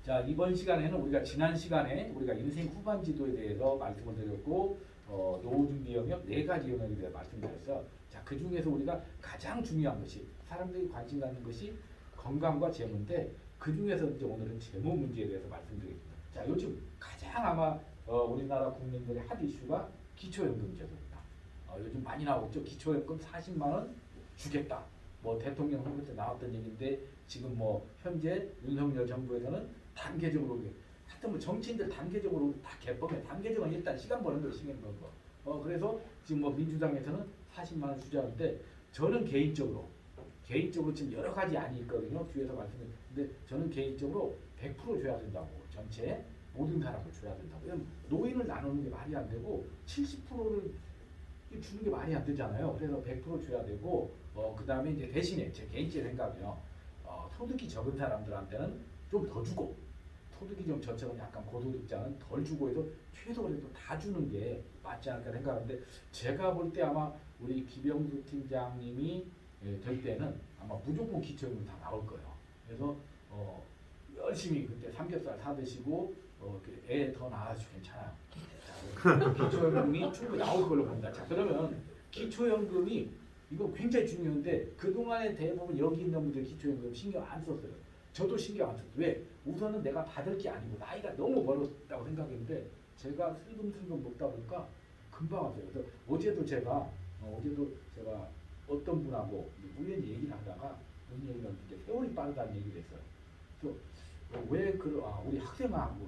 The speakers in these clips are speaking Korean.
자, 이번 시간에는 우리가 지난 시간에 우리가 인생 후반 지도에 대해서 말씀을 드렸고 노후 준비 영역 네 가지 영역에 대해 말씀드렸어요. 자, 그 중에서 우리가 가장 중요한 것이 사람들이 관심 갖는 것이 건강과 재무인데 그 중에서 이제 오늘은 재무 문제에 대해서 말씀드리겠습니다. 자, 요즘 가장 아마 우리나라 국민들의 핫 이슈가 기초연금 제도입니다. 요즘 많이 나오죠. 기초연금 40만 원 주겠다. 뭐 대통령 선거 때 나왔던 얘기인데 지금 뭐 현재 윤석열 정부에서는 단계적으로 하여튼 뭐 정치인들 단계적으로 다 개법에 단계적으로 일단 시간 버는 걸 신경 거. 그래서 지금 뭐 민주당에서는 40만 원 주자는데 저는 개인적으로 지금 여러 가지 안이 있거든요. 뒤에서 말씀드렸는데 저는 개인적으로 100% 줘야 된다고 전체 모든 사람을 줘야 된다고. 왜냐면 노인을 나누는 게 말이 안 되고 70%를 주는 게 말이 안 되잖아요. 그래서 100% 줘야 되고 그 다음에 이제 대신에 제 개인적인 생각이요. 소득이 적은 사람들한테는 좀 더 주고 소득이 좀 저처럼 약간 고소득자는 덜 주고 해서 최소 그래도 다 주는 게 맞지 않을까 생각하는데 제가 볼 때 아마 우리 김영수 팀장님이 될 때는 아마 무조건 기초연금 다 나올 거예요. 그래서 열심히 그때 삼겹살 사 드시고 애 더 낳아도 괜찮아요. 기초연금이 충분히 나올 걸로 봅니다. 자, 그러면 기초연금이 이거 굉장히 중요한데 그동안에 대부분 여기 있는 분들 기초연금 신경 안 썼어요. 저도 신경 안 썼어요. 왜? 우선은 내가 받을 게 아니고 나이가 너무 멀었다고 생각했는데 제가 슬금슬금 먹다 보니까 금방 왔어요. 그래서 어제도 제가 어떤 분하고 우연히 얘기를 하다가 무슨 얘기를 했는데 세월이 빠르다는 얘기를 했어요. 그래서 우리 학생하고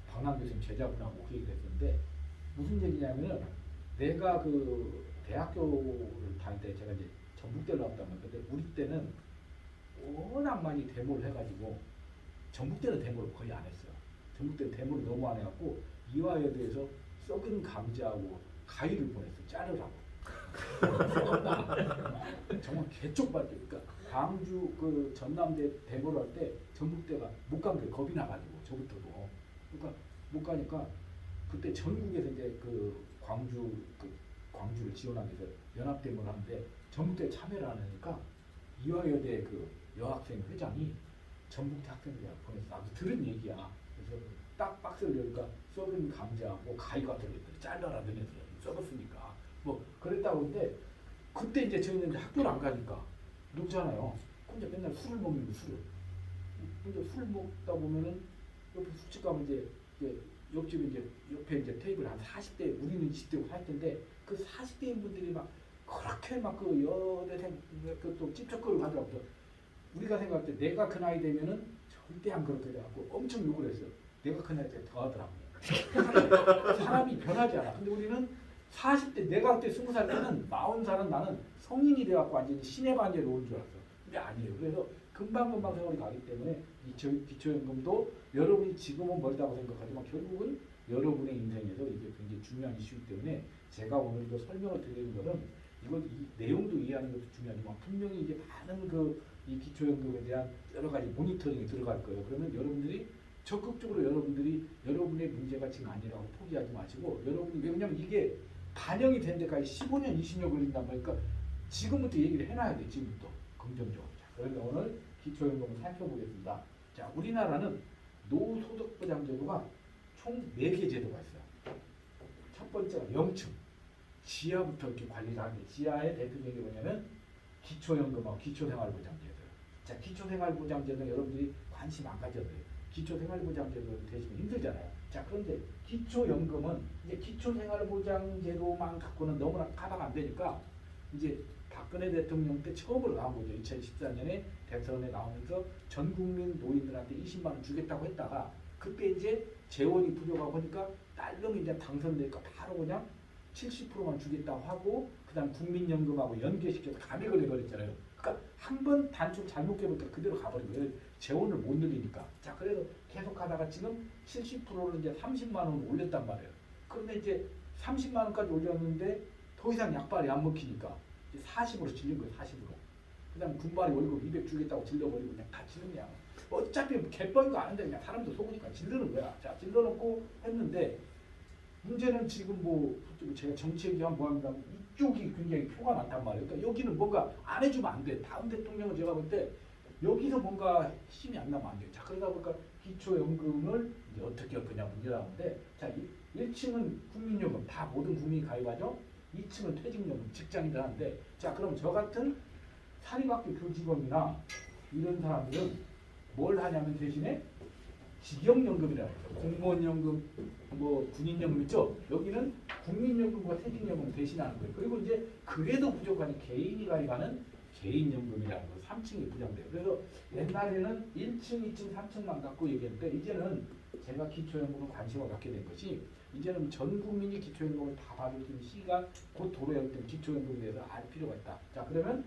박남 교수님 제자분하고 그 얘기를 했었는데 무슨 얘기냐면은 내가 그 대학교를 다닐 때 제가 이제 전북대를 나왔단 말이에요. 근데 우리 때는 워낙 많이 데모를 해가지고 전북대는 데모를 거의 안 했어요. 전북대는 데모를 너무 안 해갖고 이화여대에서 썩은 감자하고 가위를 보냈어요. 자르라고. 정말 개쪽밭이. 그러니까 광주 그 전남대 데모를 할 때 전북대가 못 간 거예요. 겁이 나가지고 저부터도. 그러니까 못 가니까 그때 전국에서 이제 그 광주를 지원하기 위해서 연합 데모를 하는데 전북대 참여를 안 하니까 이화여대 그 여학생 회장이 전북대 학생들한테 보내서 나도 들은 얘기야. 그래서 딱 박스를 열니까 썩은 감자 뭐 가위가 들어있더니 잘라라 너네들 썩었으니까 뭐 그랬다고 하는데 그때 이제 저희는 이제 학교를 안 가니까 누구잖아요. 혼자 맨날 술을 먹는 거 술을. 근데 술 먹다 보면은 옆에 술집 가면 이제 옆집에 이제 옆에 이제 테이블 한 40대 우리는 20대고 40대인데 그 40대인 분들이 막 그렇게 막 그 여대생 그또 찝쩍거리고 하더라고요. 우리가 생각할 때 내가 그 나이 되면은 절대 안 그렇게 돼갖고 엄청 욕을 했어요. 내가 그 나이 때 더 하더라고요. 사람이 변하지 않아. 근데 우리는 40대 내가 그때 20살 때는 40살은 나는 성인이 돼갖고 완전히 신의 반열에 온 줄 알았어. 근데 아니에요. 그래서 금방금방 세월이 가기 때문에 이 기초연금도 여러분이 지금은 멀다고 생각하지만 결국은 여러분의 인생에서 이게 굉장히 중요한 이슈이기 때문에 제가 오늘 이거 설명을 드리는 것은 이 내용도 이해하는 것도 중요하지만 분명히 이제 많은 이 기초연금에 대한 여러 가지 모니터링이 들어갈 거예요. 그러면 여러분들이 적극적으로 여러분의 문제가 지금 아니라고 포기하지 마시고 왜냐면 이게 반영이 된 데까지 15년, 20년 걸린단 말이니까 지금부터 얘기를 해놔야 돼. 지금부터 긍정적으로. 자, 그러면 오늘 기초연금을 살펴보겠습니다. 자, 우리나라는 노후소득보장제도가 총 4개 제도가 있어요. 첫 번째가 명칭. 지하부터 이렇게 관리를 하는데 지하의 대표적인 게 뭐냐면 기초연금하고 기초생활보장제도예요. 자, 기초생활보장제도는 여러분들이 관심 안 가져도 돼요. 기초생활보장제도 되시면 힘들잖아요. 자, 그런데 기초연금은 이제 기초생활보장제도만 갖고는 너무나 커버가 안 되니까 이제 박근혜 대통령 때 처음으로 나온 거죠. 2014년에 대선에 나오면서 전 국민 노인들한테 20만 원 주겠다고 했다가 그때 이제 재원이 부족하고 하니까 딸놈 이제 당선되니까 바로 그냥 70%만 주겠다고 하고 그다음 국민연금하고 연계시켜서 감액을 해버렸잖아요. 그러니까 한 번 단축 잘못 깨보니까 그대로 가버린 거예요. 재원을 못 늘리니까. 자, 그래서 계속 하다가 지금 70%를 이제 30만 원 올렸단 말이에요. 그런데 이제 30만 원까지 올렸는데 더 이상 약발이 안 먹히니까 이제 40으로 질린 거예요. 40으로. 그다음 군발이 월급 200 주겠다고 질러버리고 그냥 다 질른 거야. 어차피 개뻔인 거 아는데 그냥 사람도 속으니까 질르는 거야. 자, 질러놓고 했는데 문제는 지금 제가 정치 얘기하면 뭐합니다. 이쪽이 굉장히 표가 많단 말이에요. 그러니까 여기는 뭔가 안 해주면 안 돼. 다음 대통령은 제가 볼 때 여기서 뭔가 힘이 안 나면 안 돼요. 자, 그러다 보니까 기초연금을 이제 어떻게 엮느냐 문제가 나오는데, 자, 1층은 국민연금, 다 모든 국민이 가입하죠. 2층은 퇴직연금, 직장인들 하는데, 자, 그럼 저 같은 사립학교 교직원이나 이런 사람들은 뭘 하냐면 대신에 직영연금이라 해요. 공무원연금, 뭐 군인연금 있죠. 여기는 국민연금과 퇴직연금 대신하는 거예요. 그리고 이제 그래도 부족하니 개인이 가입하는 개인연금이라는 거 3층이 부담돼요. 그래서 옛날에는 1층, 2층, 3층만 갖고 얘기했는데 이제는 제가 기초연금을 관심을 갖게 된 것이 이제는 전 국민이 기초연금을 다 받을 수 있는 시기가 곧 도래할 때 기초연금에 대해서 알 필요가 있다. 자, 그러면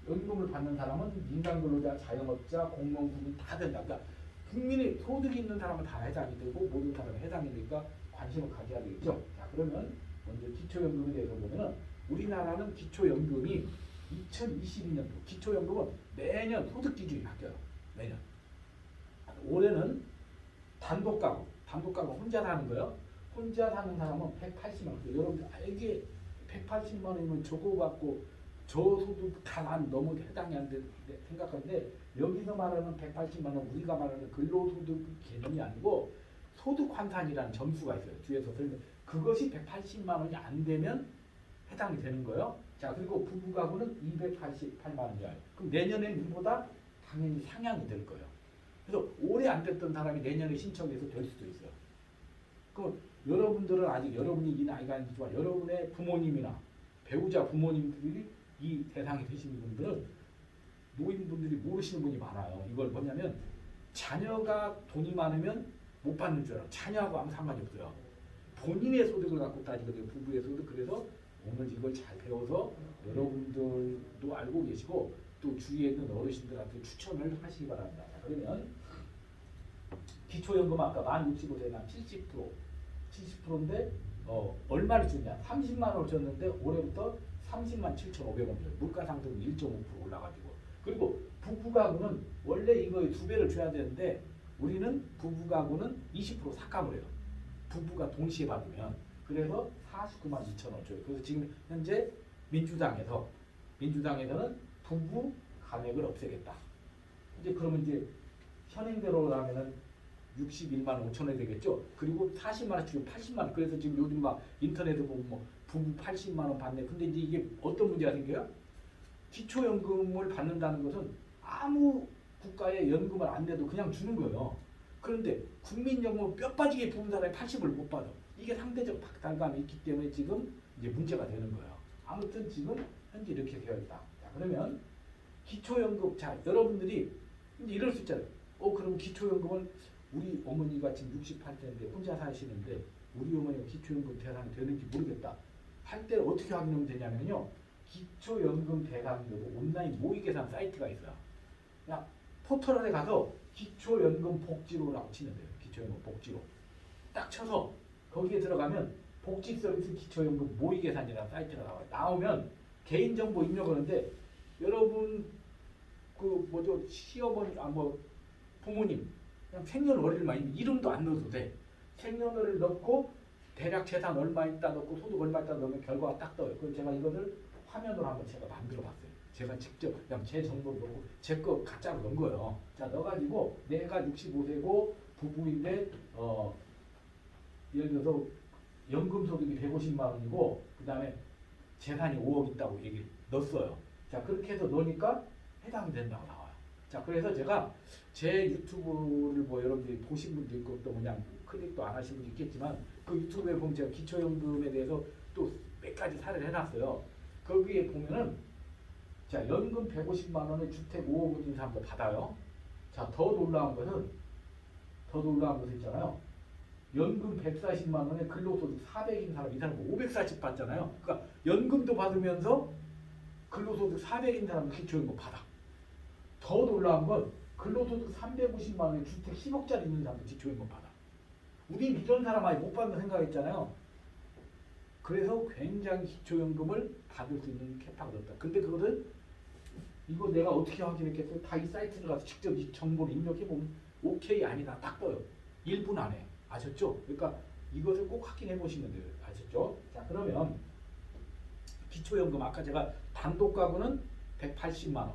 연금을 받는 사람은 민간근로자, 자영업자, 공무원, 국민 다 된다. 그러니까 국민의 소득이 있는 사람은 다 해당이 되고 모든 사람은 해당이 되니까 관심을 가져야 되겠죠. 자, 그러면 먼저 기초연금에 대해서 보면은 우리나라는 기초연금이 2022년도 기초연금은 매년 소득 기준이 바뀌어요. 매년. 올해는 단독가구 혼자 사는 거요. 혼자 사는 사람은 180만 원. 여러분들 이게 180만 원이면 저거 갖고 저 소득 다 난 너무 해당이 안 돼 생각하는데 여기서 말하는 180만 원 우리가 말하는 근로소득 개념이 아니고 소득 환산이라는 점수가 있어요. 뒤에서 설명. 그것이 180만 원이 안 되면 해당이 되는 거예요. 자, 그리고 부부가구는 288만 원이야. 그럼 내년에 이보다 당연히 상향이 될 거예요. 그래서 올해 안 됐던 사람이 내년에 신청해서 될 수도 있어요. 그럼 여러분들은 아직 여러분이 이 나이가 아니지만 여러분의 부모님이나 배우자 부모님들이 이 대상이 되시는 분들은 노인분들이 모르시는 분이 많아요. 이걸 뭐냐면 자녀가 돈이 많으면 못 받는 줄 알아요. 자녀하고 아무 상관이 없어요. 본인의 소득을 갖고 따지거든요. 부부의 소득. 그래서 오늘 이걸 잘 배워서 여러분들도 알고 계시고 또 주위에 있는 어르신들한테 추천을 하시기 바랍니다. 그러면 기초연금 아까 만 65세나 70%인데 얼마를 주냐? 30만 원을 줬는데 올해부터 30만 7,500원 줘요. 물가 상승 1.5% 올라가지고. 그리고 부부가구는 원래 이거 두 배를 줘야 되는데 우리는 부부가구는 20% 삭감을 해요. 부부가 동시에 받으면. 그래서 49만 2천 원 줘요. 그래서 지금 현재 민주당에서는 부부 감액을 없애겠다. 이제 그러면 이제 현행대로라면은 61만 5천 원이 되겠죠. 그리고 40만 원 지금 80만 원. 그래서 지금 요즘 막 인터넷에 보면 뭐 부부 80만 원 받네. 근데 이제 이게 어떤 문제가 생겨요? 기초연금을 받는다는 것은 아무 국가의 연금을 안 내도 그냥 주는 거예요. 그런데 국민연금을 뼈 빠지게 부은 사람이 80을 못 받아. 이게 상대적 박탈감이 있기 때문에 지금 이제 문제가 되는 거예요. 아무튼 지금 현재 이렇게 되어 있다. 자, 그러면 기초연금, 자, 여러분들이 이제 이럴 수 있잖아요. 그럼 기초연금을 우리 어머니가 지금 68세인데 혼자 사시는데 우리 어머니가 기초연금 대상이 되는지 모르겠다. 할 때 어떻게 확인하면 되냐면요. 기초연금 대상으로 온라인 모의계산 사이트가 있어요. 그냥 포털에 가서 기초연금 복지로라고 치면 돼요. 기초연금 복지로. 딱 쳐서 거기에 들어가면 복지 서비스 기초연금 모의계산이라는 사이트가 나와요. 나오면 개인정보 입력하는데 여러분 그 뭐죠 시어머니 뭐 부모님 그냥 생년월일만 이름도 안 넣어도 돼. 생년월일 넣고 대략 재산 얼마 있다 넣고 소득 얼마 있다 넣으면 결과가 딱 떠요. 그래서 제가 이거를 화면으로 한번 제가 만들어 봤어요. 제가 직접 그냥 제 정보를 넣고 제 거 가짜로 넣은 거예요. 자, 넣어가지고 내가 65세고 부부인데 예를 들어서 연금 소득이 150만 원이고 그 다음에 재산이 5억 있다고 얘기 넣었어요. 자, 그렇게 해서 넣으니까 해당이 된다고 나와요. 자, 그래서 제가 제 유튜브를 뭐 여러분들이 보신 분도 있고 또 그냥 클릭도 안 하신 분도 있겠지만 그 유튜브에 보면 제가 기초연금에 대해서 또 몇 가지 사례를 해놨어요. 거기에 보면은 자, 연금 150만 원에 주택 5억 원인 사람도 받아요. 자, 더 놀라운 것은 있잖아요. 연금 140만 원에 근로소득 400인 사람, 이 사람은 540 받잖아요. 그러니까 연금도 받으면서 근로소득 400인 사람은 기초연금 받아. 더 놀라운 건 근로소득 350만 원에 주택 10억짜리 있는 사람도 기초연금 받아. 우린 이런 사람 아예 못 받는 생각했잖아요. 그래서 굉장히 기초연금을 받을 수 있는 캐파가 높다. 근데 그거를 이거 내가 어떻게 확인했겠어요? 다 이 사이트를 가서 직접 이 정보를 입력해보면 오케이 아니다 딱 떠요. 1분 안에. 아셨죠? 그러니까 이것을 꼭 확인해 보시면 돼요. 아셨죠? 자, 그러면 기초연금 아까 제가 단독가구는 180만 원,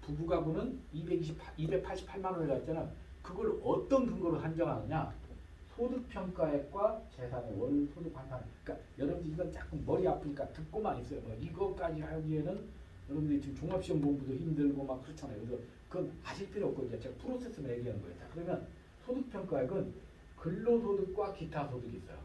부부가구는 288만 원을 갔잖아. 그걸 어떤 근거로 한정하느냐? 소득평가액과 재산의 월 소득 환산. 그러니까 여러분들 이건 조금 머리 아프니까 듣고만 있어요. 뭐 이거까지 하기에는 여러분들이 지금 종합시험 공부도 힘들고 막 그렇잖아요. 그래서 그건 아실 필요 없고 이제 제가 프로세스만 얘기하는 거예요. 자, 그러면 소득평가액은 근로소득과 기타 소득이 있어요.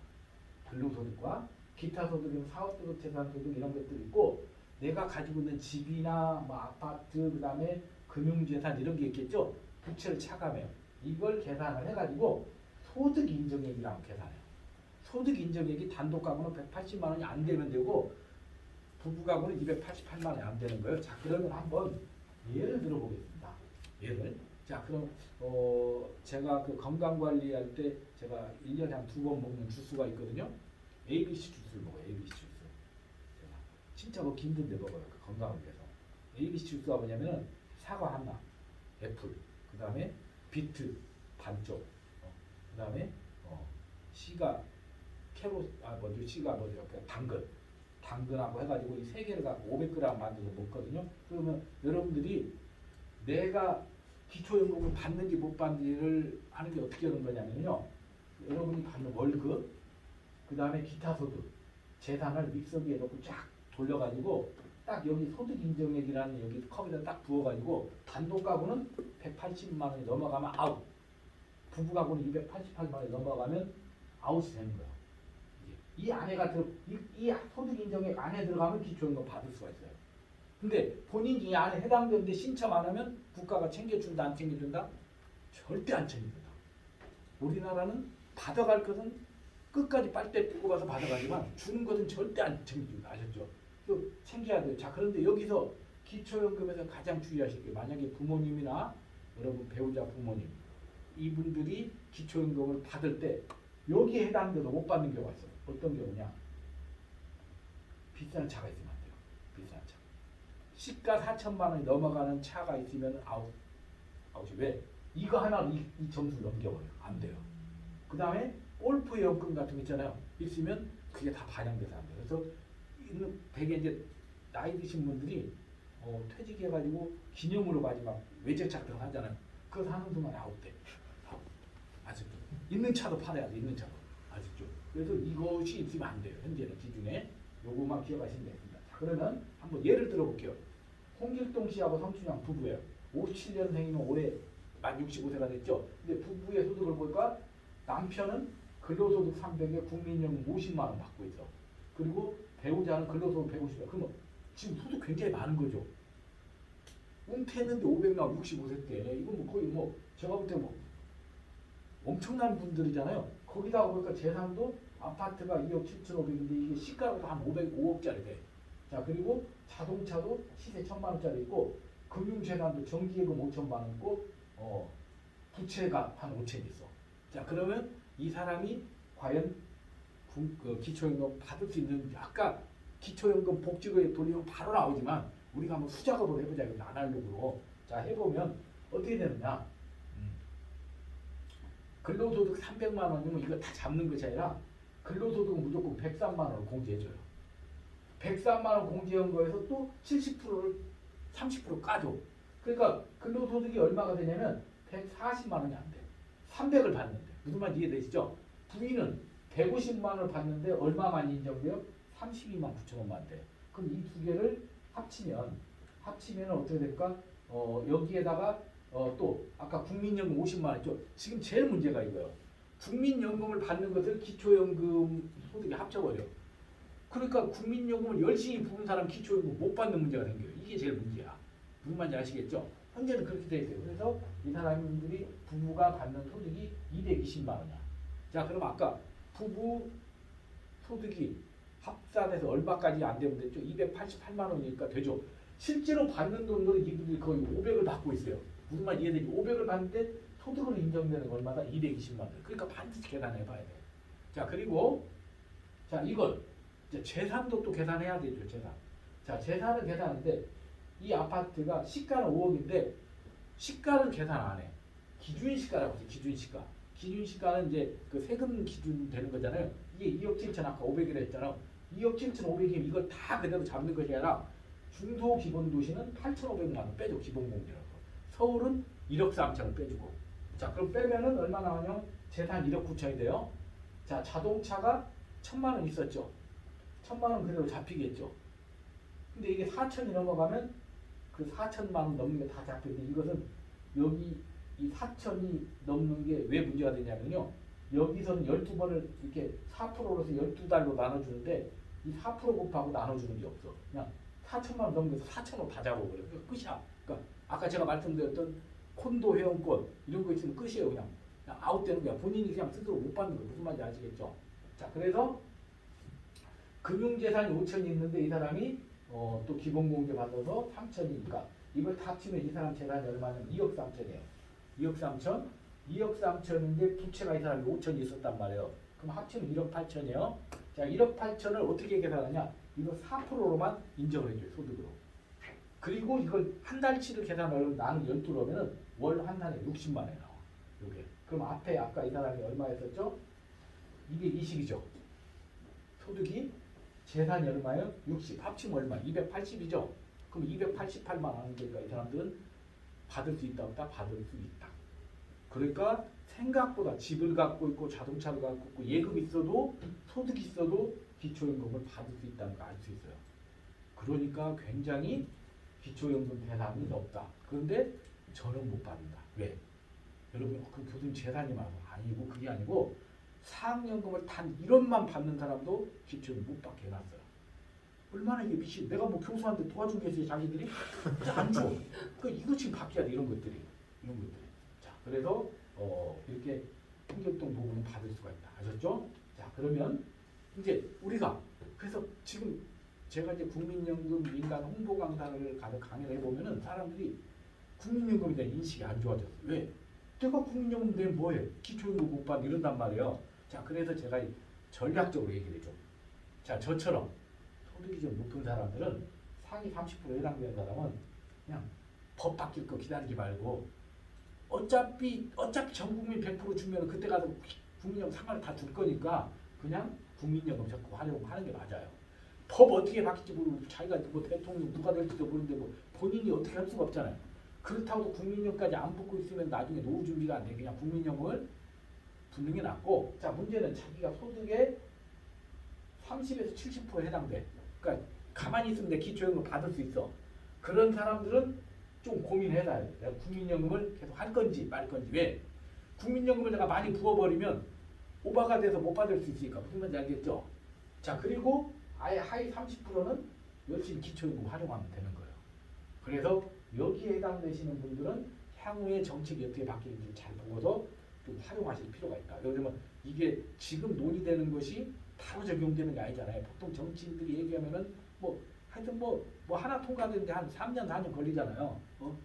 근로소득과 기타 소득은 사업소득, 재산소득 이런 것들이 있고 내가 가지고 있는 집이나 뭐 아파트 그다음에 금융재산 이런 게 있겠죠. 부채를 차감해요. 이걸 계산을 해가지고 소득인정액이라고 계산해요. 소득인정액이 단독가구는 180만 원이 안 되면 되고 부부가구는 288만 원이 안 되는 거예요. 자, 그러면 한번 예를 들어보겠습니다. 예를. 자, 그럼 제가 그 건강관리할 때 제가 1년에 한 2번 먹는 주스가 있거든요. ABC 주스를 먹어요. ABC 주스. 제가 진짜 먹기 힘든데 먹어요. 그 건강을 위해서. ABC 주스가 뭐냐면은 사과 하나, 애플, 그 다음에 비트 반쪽, 그 다음에 씨가 씨가 뭐죠? 당근하고 해가지고 이 세 개를 갖고 500g 만들어서 먹거든요. 그러면 여러분들이 내가 기초연금을 받는지 못 받는지를 하는 게 어떻게 하는 거냐면요. 여러분이 받는 월급, 그 다음에 기타 소득, 재산을 믹서기에 넣고 쫙 돌려가지고 딱 여기 소득인정액이라는 여기 컵에다 딱 부어가지고 단독가구는 180만 원이 넘어가면 아웃, 부부가구는 288만 원이 넘어가면 아웃이 되는 거예요. 이 안에가 이 소득인정액 안에 들어가면 기초연금 받을 수가 있어요. 근데 본인이 이 안에 해당되는데 신청 안 하면 국가가 챙겨준다 안 챙겨준다? 절대 안 챙겨준다. 우리나라는 받아갈 것은 끝까지 빨대 뿌고 가서 받아가지만 주는 것은 절대 안 챙겨준다. 아셨죠? 그 챙겨야 돼요. 자, 그런데 여기서 기초연금에서 가장 주의하실 게 만약에 부모님이나 여러분 배우자 부모님 이분들이 기초연금을 받을 때 여기에 해당돼도 못 받는 경우가 있어요. 어떤 경우냐? 비싼 차가 있으면 안 돼요. 비싼 차. 시가 4천만 원이 넘어가는 차가 있으면 아웃이 왜? 이거 하나 이 점수 넘겨버려요. 안 돼요. 그 다음에 골프 연금 같은 거 있잖아요. 있으면 그게 다 반영돼서 안 돼요. 그래서 되게 이제 나이 드신 분들이 퇴직해가지고 기념으로 마지막 외제차 같은 거 하잖아요. 그거 사는 동안에 아웃돼. 아직도 있는 차도 팔아야 돼. 있는 차도. 아시죠? 그래서 이것이 있으면 안 돼요. 현재는 기준에 요거만 기억하시면 됩니다. 자, 그러면 한번 예를 들어볼게요. 홍길동 씨하고 성춘향 부부예요. 57년생이면 올해 만 65세가 됐죠. 근데 부부의 소득을 보니까 남편은 근로소득 300에 국민연금 50만 원 받고 있어. 그리고 배우자는 근로소득 150만 원. 그러면 지금 소득 굉장히 많은 거죠. 은퇴했는데 500만 65세 때 이건 뭐 거의 뭐 제가 볼 때 뭐 엄청난 분들이잖아요. 거기다가 보니까 재산도 아파트가 2억 7,500인데 이게 시가로 한 505억짜리 돼. 자, 그리고 자동차도 시세 1,000만 원짜리 있고 금융재산도 정기예금 5천만 원 있고 부채가 한 5천 있어. 자, 그러면 이 사람이 과연 기초연금 받을 수 있는 아까 기초연금 복지국에 돌리면 바로 나오지만 우리가 한번 수작업을 해보자. 이거 아날로그로. 자, 해보면 어떻게 되느냐. 근로소득 300만 원이면 이거 다 잡는 것이 아니라 근로소득은 무조건 103만 원을 공제해줘요. 103만 원 공제한 거에서 또 70%를 30% 까줘. 그러니까 근로소득이 얼마가 되냐면 140만 원이 안 돼. 300을 받는데. 무슨 말인지 이해되시죠? 부인은 150만 원을 받는데 얼마만 인정돼요? 32만 9천 원만 돼. 그럼 이 두 개를 합치면 어떻게 될까? 여기에다가 또 아까 국민연금 50만 원 있죠. 지금 제일 문제가 이거예요. 국민연금을 받는 것을 기초연금 소득에 합쳐버려. 그러니까 국민연금을 열심히 부은 사람 기초연금 못 받는 문제가 생겨요. 이게 제일 문제야. 무슨 말인지 아시겠죠? 현재는 그렇게 돼 있어요. 그래서 이 사람들이 부부가 받는 소득이 220만 원이야. 자, 그럼 아까 부부 소득이 합산해서 얼마까지 안 되면 됐죠? 288만 원이니까 되죠. 실제로 받는 돈으로 이분들이 거의 500을 받고 있어요. 무슨 말 이해되지? 500을 받는데 소득으로 인정되는 건 얼마다? 220만 원. 그러니까 반드시 계산해 봐야 돼. 자, 그리고 자, 이걸 이제 재산도 또 계산해야 되죠. 재산. 자, 재산을 계산하는데 이 아파트가 시가는 5억인데 시가를 계산 안 해. 기준시가라고 해서 기준시가. 기준시가는 이제 그 세금 기준 되는 거잖아요. 이게 2억 7천 아까 500이라 했잖아. 2억 7천 5백이면 이걸 다 그대로 잡는 것이 아니라 중소기본도시는 8,500만 원 빼줘. 기본공제라고. 서울은 1억 3천을 빼주고. 자, 그럼 빼면은 얼마 나오냐? 재산 1억 9천이 돼요. 자, 자동차가 1,000만 원 있었죠. 1,000만 원 그대로 잡히겠죠. 근데 이게 4천이 넘어가면 그 4천만 원 넘는 게 다 잡히는데 이것은 여기 이 4천이 넘는 게 왜 문제가 되냐면요. 여기서는 12번을 이렇게 4%로서 12달로 나눠주는데 이 4% 곱하고 나눠주는 게 없어. 그냥 4천만 원 넘는 게 4천으로 다 잡아버려. 그러니까 끝이야. 그러니까 아까 제가 말씀드렸던 콘도 회원권 이런 거 있으면 끝이에요. 그냥 아웃되는 거야. 본인이 그냥 스스로 못 받는 거. 무슨 말인지 아시겠죠? 자, 그래서 금융재산이 5천이 있는데 이 사람이 또 기본공제 받아서 3천이니까 이걸 다 합치면 이 사람 재산이 얼마냐면 2억 3천이에요. 2억 3천? 2억 3천인데 부채가 이 사람이 5천이 있었단 말이에요. 그럼 합치면 1억 8천이에요. 자, 1억 8천을 어떻게 계산하냐? 이거 4%로만 인정을 해줘요. 소득으로. 그리고 이걸 한 달치를 계산하면 나는 12로 하면은 월 한 달에 60만 원이 나와. 요게. 그럼 앞에 아까 이 사람이 얼마였었죠? 220이죠. 소득이 재산이 얼마예요? 60. 합치면 얼마? 280이죠. 그럼 288만 원 되니까 이 사람들은 받을 수 있다 없다? 받을 수 있다. 그러니까 생각보다 집을 갖고 있고 자동차를 갖고 있고 예금이 있어도 소득이 있어도 기초연금을 받을 수 있다는 걸 알 수 있어요. 그러니까 굉장히 기초연금 대상이 높다. 그런데 저는 못 받는다. 왜? 여러분 그 교수님 재산이 많아. 아니고 그게 아니고 사학연금을 단 1원만 받는 사람도 기초연금 못 받게 해놨어요. 얼마나 이게 미친. 내가 뭐 교수한테 도와준 게 있어요. 자기들이? 안 줘. 그 이거 지금 바뀌어야 돼. 이런 것들이. 이런 것들이. 자, 그래서 이렇게 풍격동 부분은 받을 수가 있다. 아셨죠? 자, 그러면 이제 우리가 그래서 지금 제가 이제 국민연금 민간 홍보 강사를 가서 강의를 해보면은 사람들이 국민연금에 대한 인식이 안 좋아졌어. 왜? 내가 국민연금 내면 뭐해? 기초연금 못 받 이런단 말이에요. 자, 그래서 제가 전략적으로 얘기를 해줘. 자, 저처럼 소득이 좀 높은 사람들은 상위 30% 해당되는 사람은 그냥 법 바뀔 거 기다리지 말고 어차피 전 국민 100% 주면 그때 가서 국민연금 상관을 다 줄 거니까 그냥 국민연금 자꾸 활용하는 게 맞아요. 법 어떻게 바뀔지 모르고 자기가 뭐 대통령 누가 될지도 모르는데 뭐 본인이 어떻게 할 수가 없잖아요. 그렇다고 국민연금까지 안 붙고 있으면 나중에 노후 준비가 안 돼. 그냥 국민연금을 붙는 게 낫고. 자, 문제는 자기가 소득의 30에서 70% 해당돼. 그러니까 가만히 있으면 내 기초연금 받을 수 있어. 그런 사람들은 좀 고민해야 돼. 내가 국민연금을 계속 할 건지 말 건지. 왜? 국민연금을 내가 많이 부어버리면 오버가 돼서 못 받을 수 있으니까. 무슨 말인지 알겠죠? 자, 그리고 아예 하위 30%는 열심히 기초연금 활용하면 되는 거예요. 그래서 여기에 해당되시는 분들은 향후에 정책이 어떻게 바뀌는지 잘 보고서 좀 활용하실 필요가 있다. 예를 들면 이게 지금 논의되는 것이 바로 적용되는 게 아니잖아요. 보통 정치인들이 얘기하면은 뭐 하여튼 뭐 하나 통과되는데 한 3년 4년 걸리잖아요.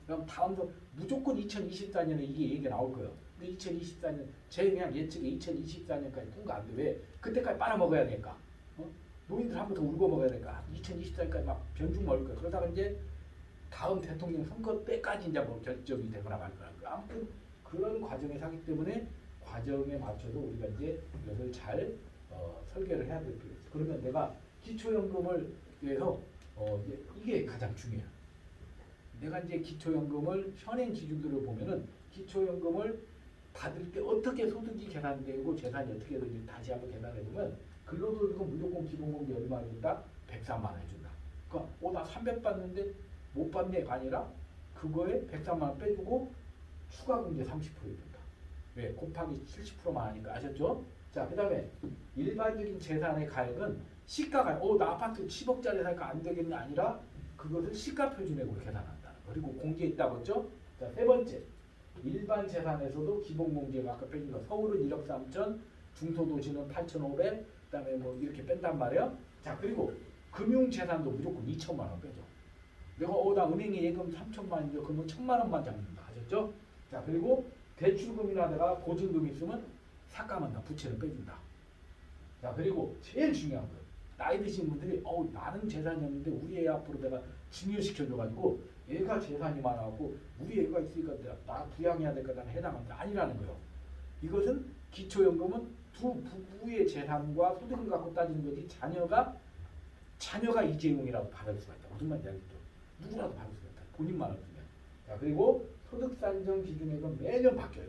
그럼 다음도 무조건 2024년에 이게 얘기가 나올 거예요. 근데 2024년 제 그냥 예측에 2024년까지 통과 안 돼. 왜? 그때까지 빨아먹어야 되니까. 노인들 한 번 더 울고 먹어야 되니까 2024년까지 막 변죽 먹을 거예요. 그러다가 이제 다음 대통령 선거 때까지 이제 뭐 결정이 되거나 말 거라. 아무튼 그런 과정에 사기 때문에 과정에 맞춰서 우리가 이제 이것을 잘 설계를 해야 될 필요가 있어요. 그러면 내가 기초연금을 위해서 이게 가장 중요해요. 내가 이제 기초연금을 현행 기준으로 보면은 기초연금을 받을 때 어떻게 소득이 계산되고 재산이 어떻게 되는지 다시 한번 계산해 보면 근로소득은 무조건 기본공제 얼마 준다? 103만 원 해준다. 그러니까 나 300 받는데 못 받네가 아니라 그거에 103만 원 빼주고 추가 공제 30% 해준다. 왜? 곱하기 70%만 하니까. 아셨죠? 자, 그 다음에 일반적인 재산의 가액은 시가가 나 아파트 10억짜리 살까 안 되겠냐 아니라 그것을 시가 표준액으로 계산한다. 그리고 공제 있다고 했죠? 자, 세 번째. 일반 재산에서도 기본공제가 아까 빼준 거 서울은 1억 3천, 중소도시는 8,500, 그다음에 뭐 이렇게 뺀단 말이에요. 자, 그리고 금융재산도 무조건 2천만 원 빼죠. 내가 나 은행에 예금 3천만 원인데 그러면 1,000만 원만 잡는다. 아셨죠? 자, 그리고 대출금이나 내가 보증금이 있으면 삭감한다. 부채는 빼준다. 자, 그리고 제일 중요한 거예요. 나이 드신 분들이 나는 재산이 없는데 우리 애 앞으로 내가 증여시켜줘가지고 얘가 재산이 많아갖고 우리 애가 있으니까 나 부양해야 될까 나는 해당한다. 아니라는 거예요. 이것은 기초연금은 두 부부의 재산과 소득을 갖고 따지는 거지 자녀가 이재용이라고 받을 수가 있다. 무슨 말인지 알겠죠? 누구라도 받을 수가 있다. 본인만 없으면. 자, 그리고 소득 산정 기준액은 매년 바뀌어요.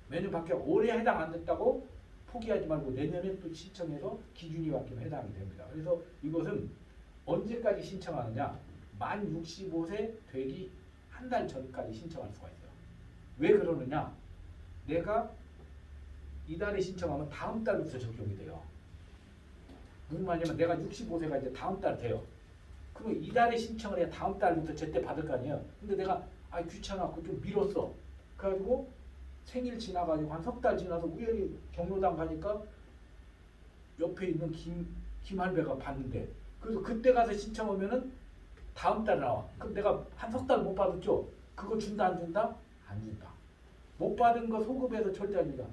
매년 바뀌어. 올해 해당 안 됐다고 포기하지 말고 내년에 또 신청해서 기준이 바뀌면 해당이 됩니다. 그래서 이것은 언제까지 신청하느냐? 만 65세 되기 한 달 전까지 신청할 수가 있어요. 왜 그러느냐? 내가 이달에 신청하면 다음 달부터 적용이 돼요. 무슨 말이냐면 내가 65세가 이제 다음 달 돼요. 그러면 이달에 신청을 해야 다음 달부터 제때 받을 거 아니에요. 근데 내가 귀찮아갖고 좀 미뤘어. 그래가지고 생일 지나가지고 한 석 달 지나서 우연히 경로당 가니까 옆에 있는 김할배가 봤는데, 그래서 그때 가서 신청하면은 다음 달에 나와. 그럼 내가 한 석 달 못 받았죠? 그거 준다 안 준다? 안 준다. 못 받은 거 소급해서 절대 안 준다.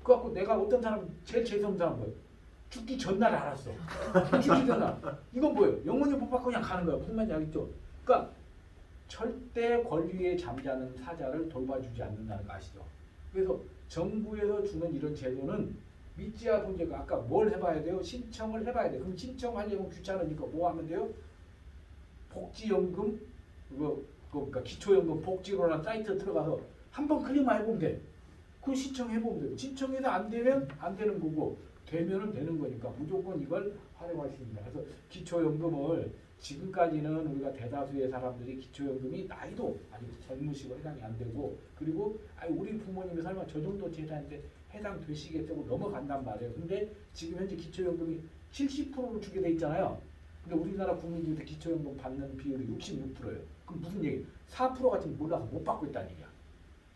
그래갖고 내가 어떤 사람 제일 재수없는 사람 뭐예요? 죽기 전날 알았어. 죽기 전날. 이건 뭐예요? 영원히 못 받고 그냥 가는 거야. 무슨 말인지 알겠죠? 그러니까 절대 권리에 잠자는 사자를 돌봐주지 않는다는 거 아시죠? 그래서 정부에서 주는 이런 제도는 믿지야 본제가 아까 뭘 해봐야 돼요? 신청을 해봐야 돼. 그럼 신청하려면 귀찮으니까 뭐 하면 돼요? 복지연금 그러니까 기초연금 복지로라는 사이트 들어가서 한번 클릭만 해보면 돼. 그 신청해보면 돼요. 신청해서 안 되면 안 되는 거고 되면은 되는 거니까 무조건 이걸 활용하십니다. 그래서 기초연금을 지금까지는 우리가 대다수의 사람들이 기초연금이 나이도 아직 젊으시고 해당이 안 되고, 그리고 우리 부모님이 설마 저 정도 재산인데 해당되시겠다고 넘어간단 말이에요. 근데 지금 현재 기초연금이 70%를 주게 돼 있잖아요. 근데 우리나라 국민 중에서 기초연금 받는 비율이 66%예요. 그럼 무슨 얘기? 4%가 지금 몰라서 못 받고 있다는 얘기야.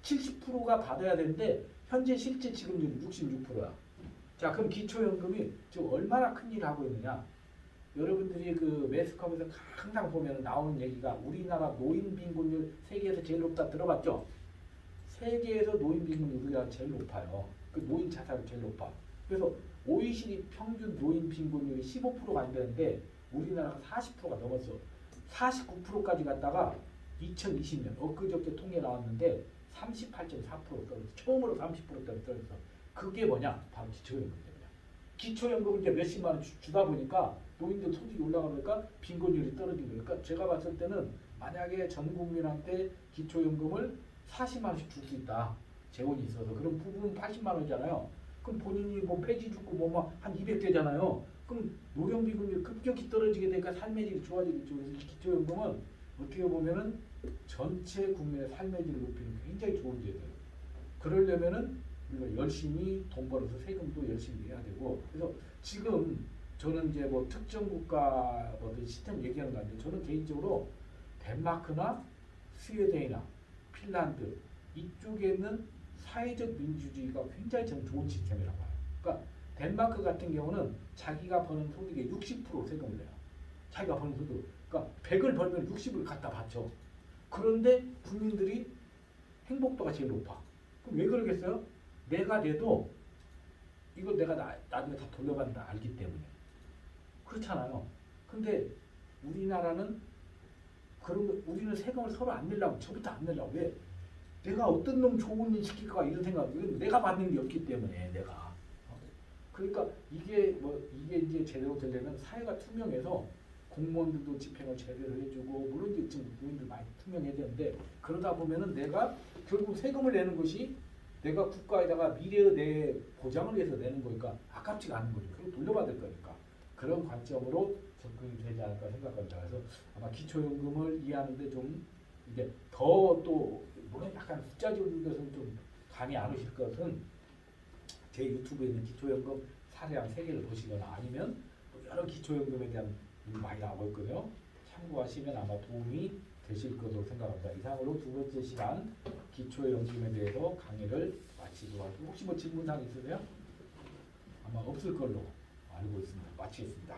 70%가 받아야 되는데 현재 실제 지급률이 66%야. 자, 그럼 기초연금이 지금 얼마나 큰 일을 하고 있느냐? 여러분들이 그 매스컴에서 항상 보면 나오는 얘기가 우리나라 노인 빈곤율 세계에서 제일 높다 들어봤죠? 세계에서 노인 빈곤율이 우리나라 제일 높아요. 그 노인 자살이 제일 높아. 그래서 OECD 평균 노인 빈곤율이 15%가 안 되는데 우리나라가 40%가 넘었어. 49%까지 갔다가 2020년 엊그저께 통계 나왔는데 38.4% 떨어졌어. 처음으로 30%까지 떨어졌어. 그게 뭐냐? 바로 기초연금 때문이야. 기초연금을 이제 몇십만 원 주다 보니까 노인들 소득이 올라가니까 빈곤율이 떨어진 거예요. 그러니까 제가 봤을 때는 만약에 전 국민한테 기초연금을 40만 원씩 줄 수 있다. 재원이 있어서. 그럼 부부는 80만 원이잖아요. 그럼 본인이 뭐 폐지 죽고 뭐 한 200대잖아요. 그럼 노령 빈곤율이 급격히 떨어지게 되니까 삶의 질이 좋아지겠죠. 그래서 기초연금은 어떻게 보면은 전체 국민의 삶의 질을 높이는 굉장히 좋은 제도예요. 그러려면은 우리가 열심히 돈 벌어서 세금도 열심히 내야 되고, 그래서 지금 저는 이제 뭐 특정 국가 시스템 얘기하는 건데, 저는 개인적으로 덴마크나 스웨덴이나 핀란드 이쪽에 있는 사회적 민주주의가 굉장히 저는 좋은 시스템이라고 봐요. 그러니까 덴마크 같은 경우는 자기가 버는 소득의 60% 세금을 내요. 자기가 버는 소득. 그러니까 100을 벌면 60을 갖다 바쳐. 그런데 국민들이 행복도가 제일 높아. 그럼 왜 그러겠어요? 내가 내도 이걸 내가 나중에 다 돌려받는다 알기 때문에. 그렇잖아요. 근데 우리나라는 그런 거, 우리는 세금을 서로 안 내려고, 저부터 안 내려고. 왜? 내가 어떤 놈 좋은 일 시킬까 이런 생각. 이건 내가 받는 게 없기 때문에 내가. 그러니까 이게 이제 제대로 되려면 사회가 투명해서 공무원들도 집행을 제대로 해주고, 물론 이제 지금 국민들 많이 투명해야 되는데, 그러다 보면은 내가 결국 세금을 내는 것이 내가 국가에다가 미래의 내 보장을 위해서 내는 거니까 아깝지가 않은 거죠. 그리고 돌려받을 거니까. 그런 관점으로 접근이 되지 않을까 생각합니다. 그래서 아마 기초연금을 이해하는데 좀 이제 더 또 물론 약간 숫자적인 것은 좀 감이 안 오실 것은 제 유튜브에 있는 기초연금 사례 한 3개를 보시거나 아니면 여러 기초연금에 대한 많이 나오고 있거든요. 참고하시면 아마 도움이 되실 것으로 생각합니다. 이상으로 두 번째 시간 기초연금에 대해서 강의를 마치도록 하겠습니다. 혹시 뭐 질문사항 있으세요? 아마 없을 걸로 알고 있습니다. 마치겠습니다.